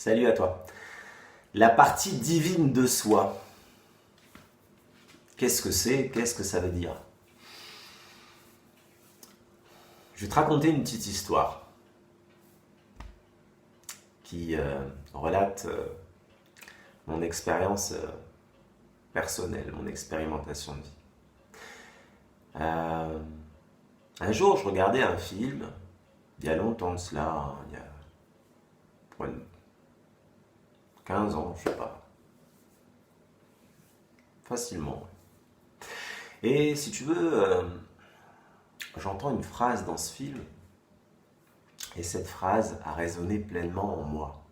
Salut à toi. La partie divine de soi. Qu'est-ce que c'est? Qu'est-ce que ça veut dire? Je vais te raconter une petite histoire qui relate mon expérience personnelle, mon expérimentation de vie. Un jour, je regardais un film, il y a longtemps de cela, il y a 15 ans, je sais pas. Facilement. Et si tu veux, j'entends une phrase dans ce film, et cette phrase a résonné pleinement en moi.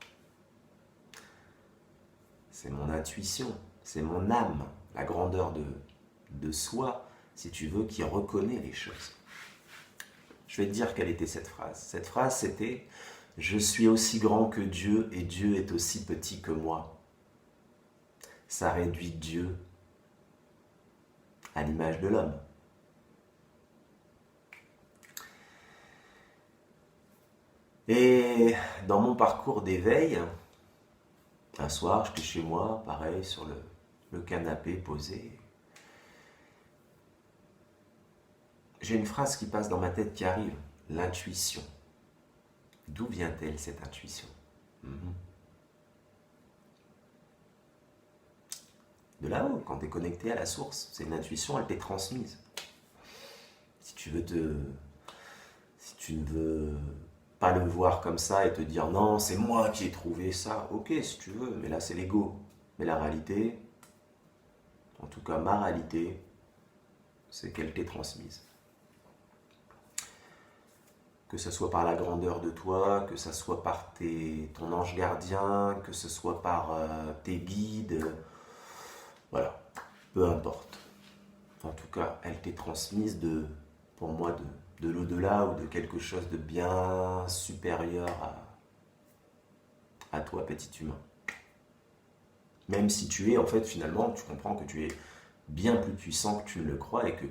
C'est mon intuition, c'est mon âme, la grandeur de soi, si tu veux, qui reconnaît les choses. Je vais te dire quelle était cette phrase. Cette phrase, c'était « Je suis aussi grand que Dieu et Dieu est aussi petit que moi ». Ça réduit Dieu à l'image de l'homme. Et dans mon parcours d'éveil, un soir, j'étais chez moi, pareil, sur le canapé, posé. J'ai une phrase qui passe dans ma tête qui arrive, l'intuition. D'où vient-elle cette intuition? De là-haut, quand tu es connecté à la source, c'est une intuition, elle t'est transmise. Si tu ne veux pas le voir comme ça et te dire non, c'est moi qui ai trouvé ça, ok si tu veux, mais là c'est l'ego. Mais la réalité, en tout cas ma réalité, c'est qu'elle t'est transmise. Que ce soit par la grandeur de toi, que ce soit par ton ange gardien, que ce soit par tes guides, voilà, peu importe. En tout cas, elle t'est transmise pour moi, de l'au-delà ou de quelque chose de bien supérieur à toi, petit humain. Même si tu es, en fait, finalement, tu comprends que tu es bien plus puissant que tu ne le crois et que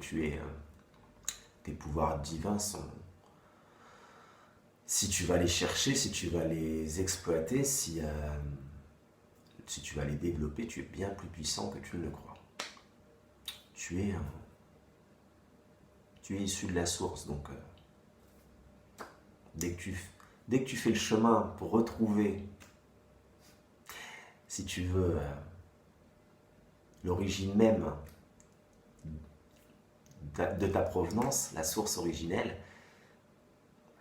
tes pouvoirs divins sont... Si tu vas les chercher, si tu vas les exploiter, si tu vas les développer, tu es bien plus puissant que tu ne le crois. Tu es issu de la source, donc dès que tu fais le chemin pour retrouver, si tu veux, l'origine même de ta provenance, la source originelle,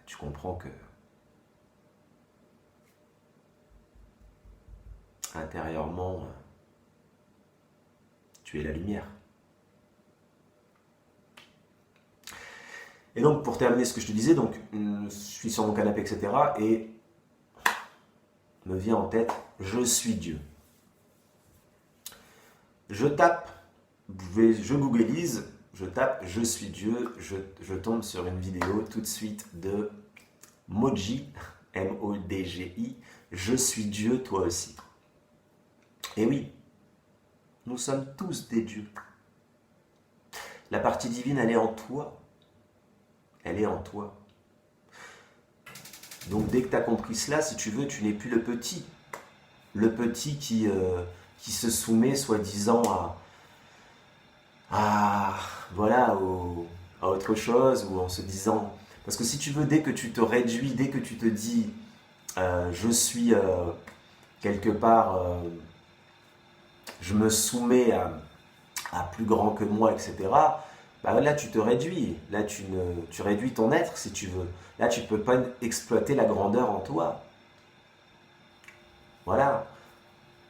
tu comprends que intérieurement, tu es la lumière. Et donc, pour terminer ce que je te disais, donc, je suis sur mon canapé, etc. Et me vient en tête, je suis Dieu. Je tape, je googlise, je tape, je suis Dieu, je tombe sur une vidéo tout de suite de Modji, M-O-D-G-I, je suis Dieu, toi aussi. Et oui, nous sommes tous des dieux. La partie divine, elle est en toi. Elle est en toi. Donc dès que tu as compris cela, si tu veux, tu n'es plus le petit. Le petit qui se soumet soi-disant à autre chose, ou en se disant... Parce que si tu veux, dès que tu te réduis, dès que tu te dis je suis quelque part, je me soumets à plus grand que moi, etc., bah là tu te réduis, là tu réduis ton être si tu veux. Là tu ne peux pas exploiter la grandeur en toi. Voilà.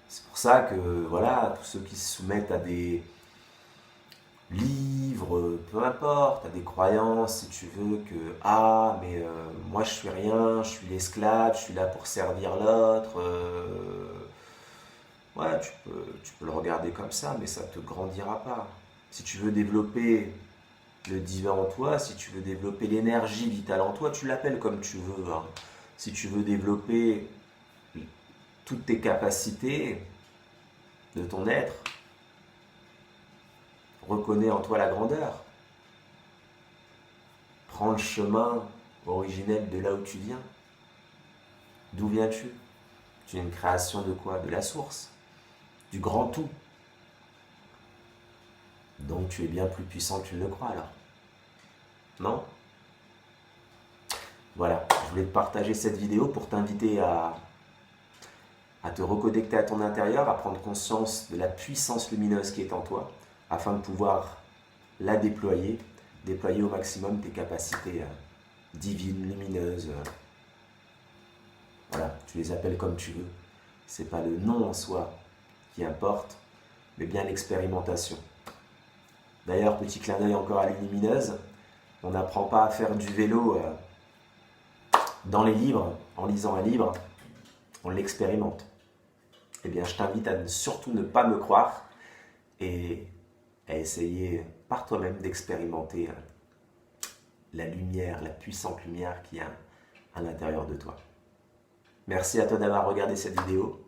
C'est pour ça que voilà, tous ceux qui se soumettent à des livres, peu importe, à des croyances, si tu veux, que mais moi je suis rien, je suis l'esclave, je suis là pour servir l'autre. Ouais, tu peux le regarder comme ça, mais ça ne te grandira pas. Si tu veux développer le divin en toi, si tu veux développer l'énergie vitale en toi, tu l'appelles comme tu veux. Hein. Si tu veux développer toutes tes capacités de ton être, reconnais en toi la grandeur. Prends le chemin originel de là où tu viens. D'où viens-tu? Tu es une création de quoi? De la source, du grand tout. Donc tu es bien plus puissant que tu ne le crois alors. Non? Voilà, je voulais te partager cette vidéo pour t'inviter à te reconnecter à ton intérieur, à prendre conscience de la puissance lumineuse qui est en toi, afin de pouvoir la déployer au maximum tes capacités divines, lumineuses. Voilà, tu les appelles comme tu veux. C'est pas le nom en soi qui importe, mais bien l'expérimentation. D'ailleurs, petit clin d'œil encore à l'illumineuse, on n'apprend pas à faire du vélo dans les livres, en lisant un livre, on l'expérimente. Eh bien, je t'invite à surtout ne pas me croire et à essayer par toi-même d'expérimenter la lumière, la puissante lumière qui a à l'intérieur de toi. Merci à toi d'avoir regardé cette vidéo.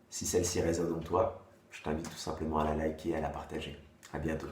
Si celle-ci résonne en toi, je t'invite tout simplement à la liker et à la partager. À bientôt.